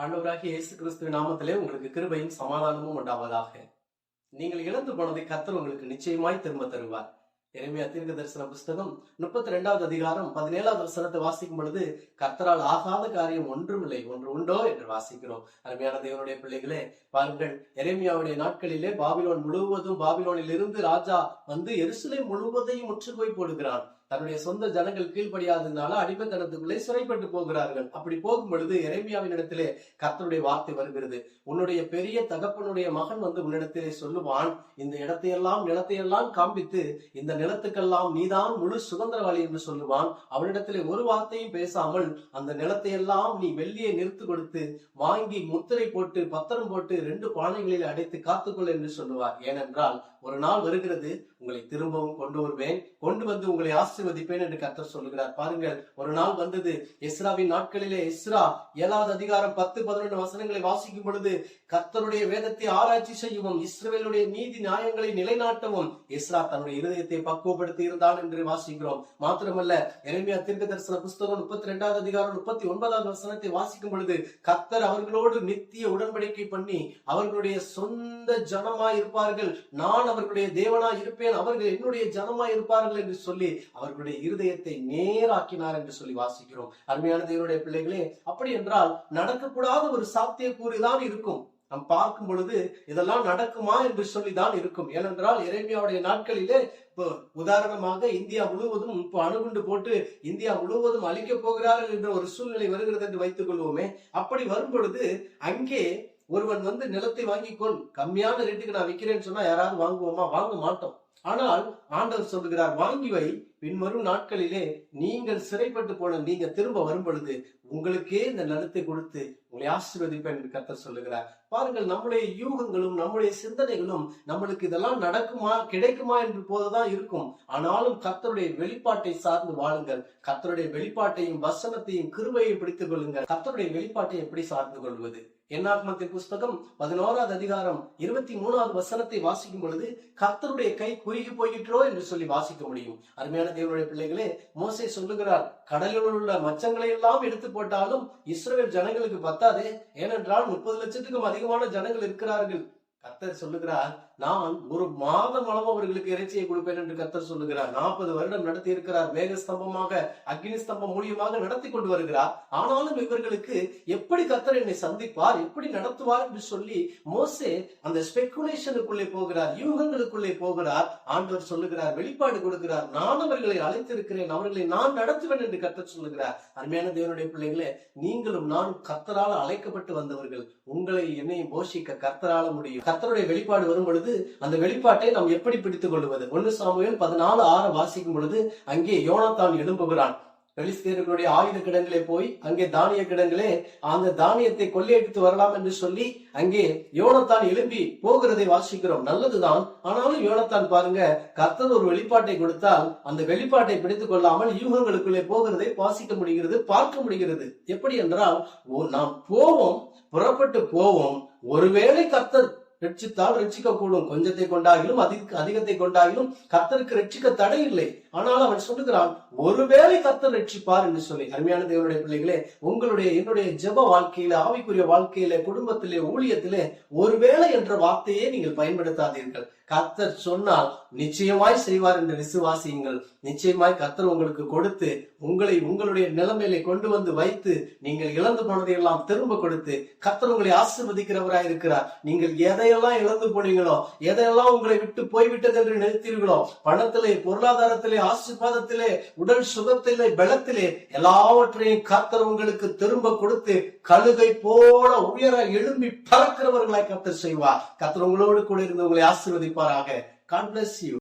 ஆண்டவராகிய இயேசு கிறிஸ்துவின் நாமத்திலே உங்களுக்கு கிருபையும் சமாதானமும் உண்டாவதாக. நீங்கள் இழந்து போனதை கர்த்தர் உங்களுக்கு நிச்சயமாய் திரும்ப தருவார். எரேமியா தீர்க்கதரிசன புஸ்தகம் 32வது அதிகாரம் 17வது வசனத்தை வாசிக்கும் பொழுது, கர்த்தரால் ஆகாத காரியம் ஒன்றுமில்லை, ஒன்று உண்டோ என்று வாசிக்கிறோம். அருமையான தேவனுடைய பிள்ளைகளே, பாருங்கள், எரேமியாவுடைய நாட்களிலே பாபிலோனில் இருந்து ராஜா வந்து எருசலேம் முழுவதையும் முற்றுகை போடுகிறான். தன்னுடைய சொந்த ஜனங்கள் கீழ்ப்படியாததுனால அடிமைத்தனத்துக்குள்ளே சிறைப்பட்டு போகிறார்கள். அப்படி போகும் பொழுது எரேமியாவின் இடத்திலே கர்த்தருடைய வார்த்தை வருகிறது. உன்னுடைய பெரிய தகப்பனுடைய மகன் வந்து உன்னிடத்திலே சொல்லுவான், இந்த நிலத்தையெல்லாம் காண்பித்து இந்த நிலத்துக்கெல்லாம் நீதான் முழு சுதந்திரவாளி என்று சொல்லுவான். அவனிடத்திலே ஒரு வார்த்தையும் பேசாமல் அந்த நிலத்தையெல்லாம் நீ வெள்ளியை நிறுத்து கொடுத்து வாங்கி முத்திரை போட்டு பத்திரம் போட்டு 2 பானைகளில் அடைத்து காத்துக்கொள் என்று சொல்லுவார். ஏனென்றால் ஒரு நாள் வருகிறது, உங்களை திரும்பவும் கொண்டு வருவேன், கொண்டு வந்து உங்களை ஆசீர்வதிப்பேன் என்று கர்த்தர் சொல்லுகிறார். பாருங்கள், ஒரு நாள் வந்தது. எஸ்ராவின் நாட்களிலே எஸ்ரா 7வது அதிகாரம் 10-11 வசனங்களை வாசிக்கும் பொழுது, கர்த்தருடைய வேதத்தை ஆராய்ச்சி செய்யவும் இஸ்ரவேலுடைய நீதி நியாயங்களை நிலைநாட்டவும் எஸ்ரா தன்னுடைய இருதயத்தை பக்குவப்படுத்தி இருந்தான் என்று வாசிக்கிறோம். மாத்திரமல்ல, எரேமியா தீர்க்கதரிசன புஸ்தகம் 32வது அதிகாரம் 39வது வசனத்தை வாசிக்கும் பொழுது, கர்த்தர் அவர்களோடு நித்திய உடன்படிக்கை பண்ணி அவர்களுடைய சொந்த ஜனமாய் இருப்பார்கள், நான் அவர்களுடைய தேவனாய் இருப்பேன், அவர்கள் என்னுடைய ஜனமாய் இருப்பார்கள் என்று சொல்லி அவர்களுடைய இருதயத்தை நேராக்கினார் என்று சொல்லி வாசிக்கிறோம். அருமையான தேவனுடைய பிள்ளைகளே, அப்படி என்றால் நடக்கக்கூடாத ஒரு சாத்தியக்கூறுதான் இருக்கும். நாம் பார்க்கும் பொழுது இதெல்லாம் நடக்குமா என்று சொல்லிதான் இருக்கும். ஏனென்றால் எரேமியாவுடைய நாட்களிலே உதாரணமாக இந்தியா முழுவதும் அணுகுண்டு போட்டு இந்தியா முழுவதும் அழிக்க போகிறார்கள் என்ற ஒரு சூழ்நிலை வருகிறது என்று வைத்துக் கொள்வோமே. அப்படி வரும் பொழுது அங்கே ஒருவன் வந்து நிலத்தை வாங்கிக்கொள், கம்மியான ரேட்டுக்கு நான் விற்கிறேன்னு சொன்னா யாராவது வாங்குவோமா? வாங்க மாட்டோம். ஆனால் ஆண்டவர் சொல்லுகிறார், வாங்கி வை, பின்வரும் நாட்களிலே நீங்கள் சிறைப்பட்டு போன நீங்க திரும்ப வரும் பொழுது உங்களுக்கே இந்த நிலத்தை கொடுத்து உங்களை ஆசீர்வதிப்பேன் என்று கர்த்தர் சொல்லுகிறார். பாருங்கள், நம்முடைய யூகங்களும் நம்முடைய சிந்தனைகளும் நம்மளுக்கு இதெல்லாம் நடக்குமா கிடைக்குமா என்று போதுதான் இருக்கும். ஆனாலும் கர்த்தருடைய வெளிப்பாட்டை சார்ந்து வாழுங்கள். கர்த்தருடைய வெளிப்பாட்டையும் வசனத்தையும் கிருபையை பிடித்துக் கொள்ளுங்கள். கர்த்தருடைய வெளிப்பாட்டை எப்படி சார்ந்து கொள்வது? என்னாகமத்தின் புஸ்தகம் 11வது அதிகாரம் 23வது வசனத்தை வாசிக்கும் பொழுது, கர்த்தருடைய கை குறுகி போயிற்றோ என்று சொல்லி வாசிக்க முடியும். அருமையான தேவனுடைய பிள்ளைகளே, மோசே சொல்லுகிறார், கடலில் உள்ள மச்சங்களை எல்லாம் எடுத்து போட்டாலும் இஸ்ரவேல் ஜனங்களுக்கு பத்தாதே, ஏனென்றால் 30 லட்சத்துக்கும் அதிகமான ஜனங்கள் இருக்கிறார்கள். கர்த்தர் சொல்லுகிறார், நான் ஒரு மாதம் அளவு அவர்களுக்கு இறைச்சியை கொடுப்பேன் என்று கர்த்தர் சொல்லுகிறார். 40 வருடம் நடத்தி இருக்கிறார். மேக ஸ்தம்பமாக அக்னி ஸ்தம்பம் மூலியமாக நடத்தி கொண்டு வருகிறார். ஆனாலும் இவர்களுக்கு எப்படி கர்த்தர் என்னை சந்திப்பார், எப்படி நடத்துவார் என்று சொல்லி மோசே அந்த ஸ்பெகுலேஷனுக்குள்ளே போகிறார், யூகங்களுக்குள்ளே போகிறார். ஆண்டவர் சொல்லுகிறார், வெளிப்பாடு கொடுக்கிறார், நான் அவர்களை அழைத்திருக்கிறேன், அவர்களை நான் நடத்துவேன் என்று கர்த்தர் சொல்லுகிறார். அருமையான தேவனுடைய பிள்ளைகளே, நீங்களும் நானும் கர்த்தரால் அழைக்கப்பட்டு வந்தவர்கள். உங்களை என்னையும் போஷிக்க கர்த்தரால முடியும். கர்த்தருடைய வெளிப்பாடு வரும் பொழுது அந்த வெளிப்பாட்டை நாம் எப்படி பிடித்துக் கொள்வது? 1 சாமுவேல் 14:6 வாசிக்கும் பொழுது, அங்கே யோனாத்தான் எழும்புகிறான். பெலிஸ்தேயர்களுடைய ஆயுத கிடங்களே போய் அங்கே தானிய கிடங்களே அந்த தானியத்தை கொள்ளையடித்து வரலாம் என்று சொல்லி அங்கே யோனாத்தான் எழும்பி போகிறதை வாசிக்கிறோம். நல்லதுதான். ஆனாலும் யோனாத்தான் பாருங்க, கர்த்தர் ஒரு வெளிப்பாட்டை கொடுத்தால் அந்த வெளிப்பாட்டை பிடித்துக் கொள்ளாமல் யூகங்களுக்குள்ளே போகிறதை வாசிக்க முடிகிறது, பார்க்க முடிகிறது. எப்படி என்றால், நாம் போவோம், புறப்பட்டு போவோம், ஒருவேளை கர்த்தர் ரட்சித்தால் ரட்சிக்க கூடும். கொஞ்சத்தை கொண்டாகிலும் அதிகத்தை கொண்டாகிலும் கர்த்தருக்கு ரட்சிக்க தடை இல்லை. ஆனால் அவன் சொல்லுகிறான், ஒருவேளை கர்த்தர் ரட்சிப்பார் என்று சொல்லி. அருமையான தேவனுடைய பிள்ளைகளே, உங்களுடைய என்னுடைய ஜெப வாழ்க்கையில, ஆவிக்குரிய வாழ்க்கையில, குடும்பத்திலே, ஊழியத்திலே ஒருவேளை என்ற வார்த்தையே நீங்கள் பயன்படுத்தாதீர்கள். கர்த்தர் சொன்னால் நிச்சயமாய் செய்வார் என்று விசுவாசியுங்கள். நிச்சயமாய் கர்த்தர் உங்களுக்கு கொடுத்து உங்களை உங்களுடைய நிலைமையிலே கொண்டு வந்து வைத்து நீங்கள் இழந்து போனதையெல்லாம் திரும்ப கொடுத்து கர்த்தர் உங்களை ஆசீர்வதிக்கிறவராய் இருக்கிறார். நீங்கள் எதையெல்லாம் இழந்து போனீங்களோ, எதையெல்லாம் உங்களை விட்டு போய்விட்டது என்று நினைத்தீர்களோ, பணத்திலே, பொருளாதாரத்திலே, ஆசீர்வாதத்திலே, உடல் சுகத்திலே, பலத்திலே, எல்லாவற்றையும் கர்த்தர் உங்களுக்கு திரும்ப கொடுத்து கழுகை போல உயர எழும்பி பறக்கிறவர்களாய் கர்த்தர் செய்வார். கர்த்தர் உங்களோடு கூட இருந்து உங்களை ஆசீர்வதிப்பாராக. God bless you.